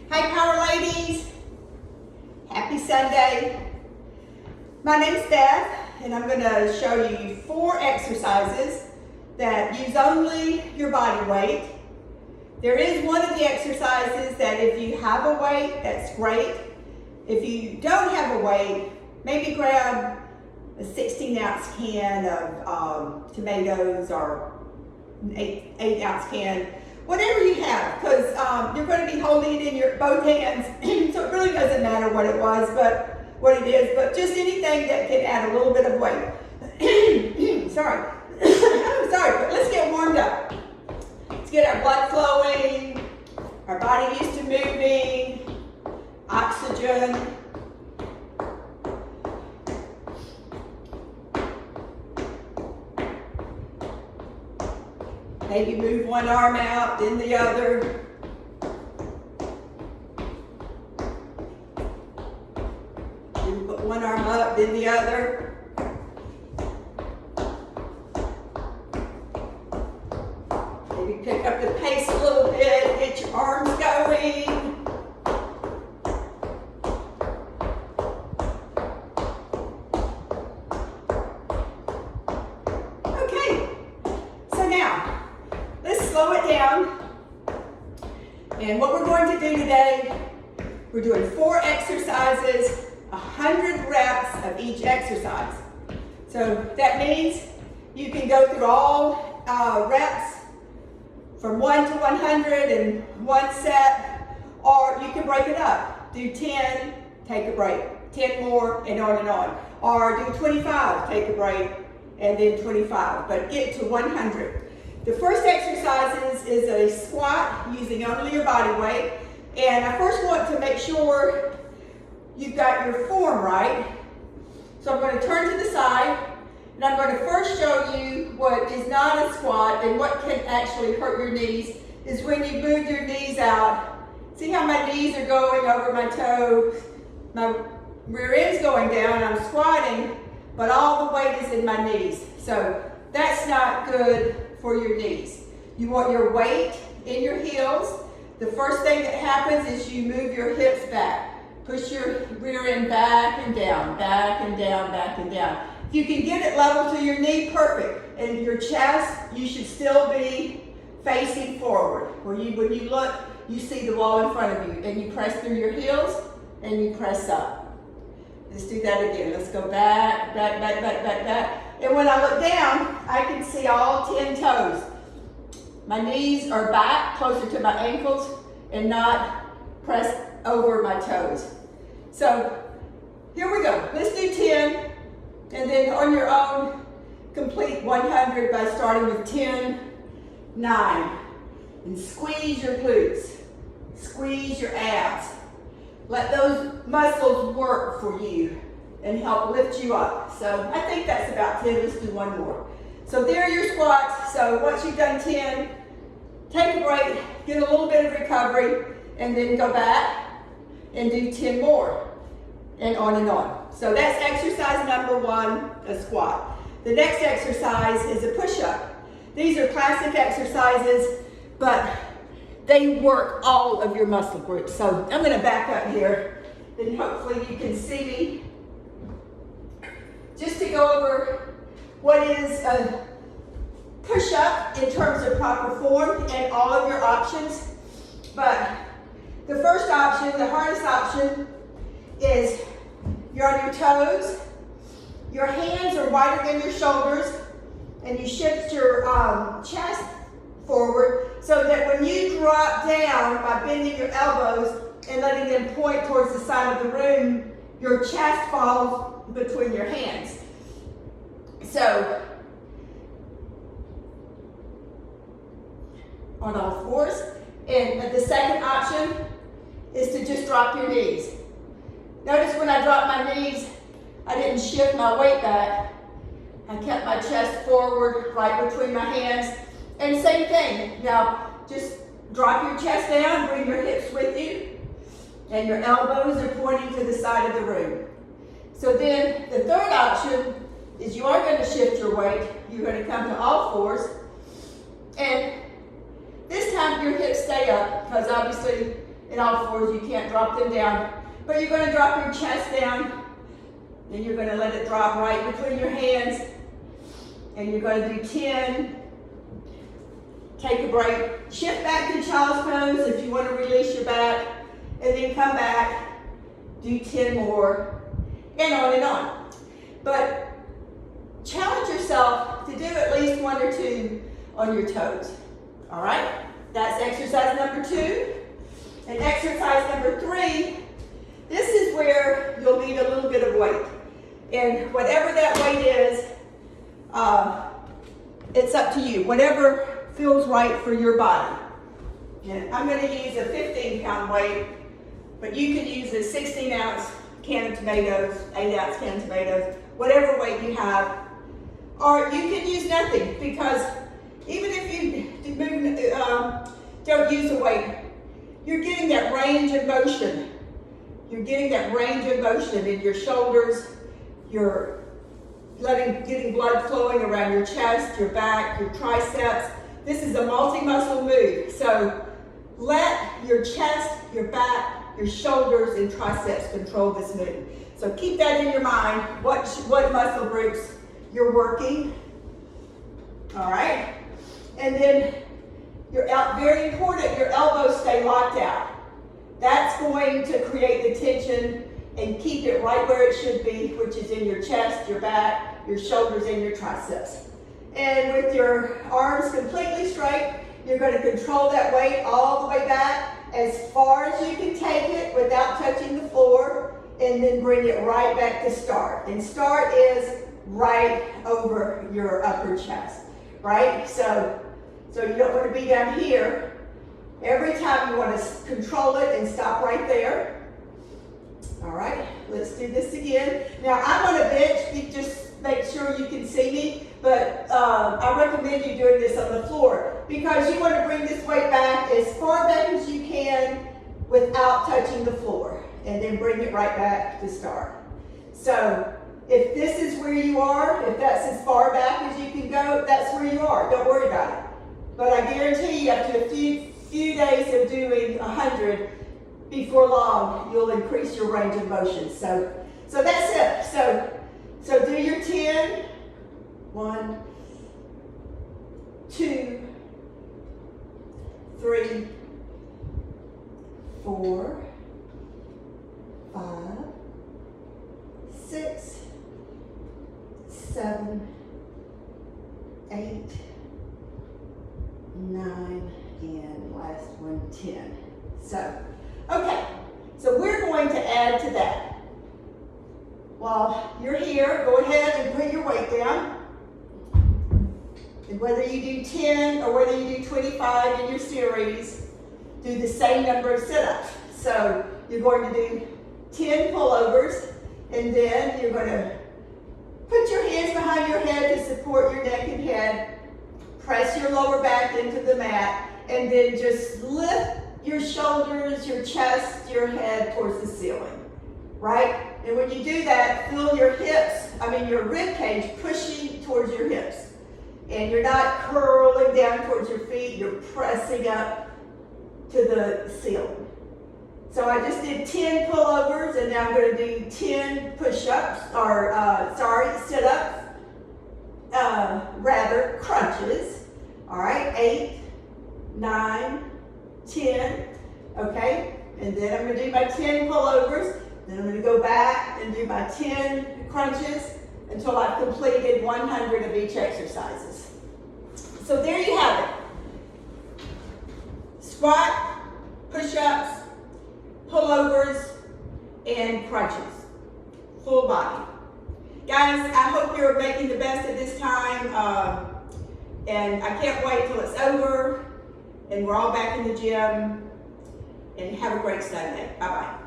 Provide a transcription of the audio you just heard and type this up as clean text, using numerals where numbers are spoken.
Hi Power Ladies, happy Sunday. My name's Beth and I'm going to show you 4 exercises that use only your body weight. There is one of the exercises that if you have a weight, that's great. If you don't have a weight, maybe grab a 16-ounce can of tomatoes or an 8-ounce can. Whatever you have, because you're going to be holding it in your both hands, so it really doesn't matter what it is, but just anything that can add a little bit of weight. Sorry. Sorry, but let's get warmed up. Let's get our blood flowing, our body used to moving, oxygen. Maybe move one arm out, then the other. Maybe put one arm up, then the other. Maybe pick up the pace a little bit, get your arms going. Okay, so now, let's slow it down. And what we're going to do today, we're doing 4 exercises, 100 reps of each exercise. So that means you can go through all reps from 1 to 100 in one set, or you can break it up. Do 10, take a break, 10 more, and on. Or do 25, take a break, and then 25, but get to 100. The first exercise is a squat using only your body weight. And I first want to make sure you've got your form right. So I'm going to turn to the side and I'm going to first show you what is not a squat and what can actually hurt your knees is when you move your knees out. See how my knees are going over my toes? My rear end's going down, I'm squatting, but all the weight is in my knees. So that's not good for your knees. You want your weight in your heels. The first thing that happens is you move your hips back. Push your rear end back and down, back and down, back and down. If you can get it level to your knee, perfect. And your chest, you should still be facing forward. When you look, you see the wall in front of you. And you press through your heels and you press up. Let's do that again. Let's go back, back, back, back, back, back. And when I look down, I can see all 10 toes. My knees are back, closer to my ankles, and not pressed over my toes. So, here we go. Let's do 10, and then on your own, complete 100 by starting with 10, 9. And squeeze your glutes. Squeeze your abs. Let those muscles work for you and help lift you up. So I think that's about 10. Let's do one more. So there are your squats. So once you've done 10, take a break, get a little bit of recovery, and then go back and do 10 more, and on. So that's exercise number 1, a squat. The next exercise is a push-up. These are classic exercises, but they work all of your muscle groups. So I'm going to back up here, and hopefully you can see me. Just to go over what is a push-up in terms of proper form and all of your options. But the first option, the hardest option, is you're on your toes, your hands are wider than your shoulders, and you shift your chest forward so that when you drop down by bending your elbows and letting them point towards the side of the room, your chest falls between your hands. So, on all fours. And the second option is to just drop your knees. Notice when I dropped my knees, I didn't shift my weight back. I kept my chest forward, right between my hands. And same thing. Now, just drop your chest down, bring your hips with you, and your elbows are pointing to the side of the room. So then the third option is you are going to shift your weight. You're going to come to all fours. And this time your hips stay up because obviously in all fours. You can't drop them down. But you're going to drop your chest down. Then you're going to let it drop right between your hands. And you're going to do 10. Take a break. Shift back to child's pose if you want to release your back. And then come back. Do 10 more. And on and on. But challenge yourself to do at least 1 or 2 on your toes. All right? That's exercise number 2. And exercise number 3, this is where you'll need a little bit of weight. And whatever that weight is, it's up to you. Whatever feels right for your body. And I'm going to use a 15-pound weight, but you can use a 16-ounce can of tomatoes, 8-ounce can of tomatoes, whatever weight you have. Or you can use nothing, because even if you don't use a weight, you're getting that range of motion. You're getting that range of motion in your shoulders. You're getting blood flowing around your chest, your back, your triceps. This is a multi-muscle move. So let your chest, your back, your shoulders, and triceps control this move. So keep that in your mind, what muscle groups you're working. All right? And then, very important, your elbows stay locked out. That's going to create the tension and keep it right where it should be, which is in your chest, your back, your shoulders, and your triceps. And with your arms completely straight, you're going to control that weight all the way back as far as you can take it without touching the floor, and then bring it right back to start. And start is right over your upper chest, right? So you don't want to be down here. Every time you want to control it and stop right there. All right, let's do this again. Now I'm on a bench, just make sure you can see me, but I recommend you doing this on the floor because you want to bring this weight back as far back as you can without touching the floor, and then bring it right back to start. So if this is where you are, if that's as far back as you can go, that's where you are. Don't worry about it. But I guarantee you after a few days of doing 100, before long, you'll increase your range of motion. So that's it. So do your 10. 1, 2, 3, 4, 5, 6, 7, 8, 9, and last one, 10. So, okay, so we're going to add to that. While you're here, go ahead and put your weight down. And whether you do 10 or whether you do 25 in your series, do the same number of sit-ups. So you're going to do 10 pullovers, and then you're going to put your hands behind your head to support your neck and head. Press your lower back into the mat, and then just lift your shoulders, your chest, your head towards the ceiling, right? And when you do that, feel your hips, your rib cage pushing towards your hips. And you're not curling down towards your feet, you're pressing up to the ceiling. So I just did 10 pullovers, and now I'm going to do 10 push-ups, sit-ups, crunches. All right, 8, 9, 10, okay? And then I'm going to do my 10 pullovers, then I'm going to go back and do my 10 crunches until I've completed 100 of each exercises. So there you have it. Squat, push-ups, pullovers, and crunches. Full body. Guys, I hope you're making the best of this time. And I can't wait till it's over and we're all back in the gym. And have a great Sunday. Bye-bye.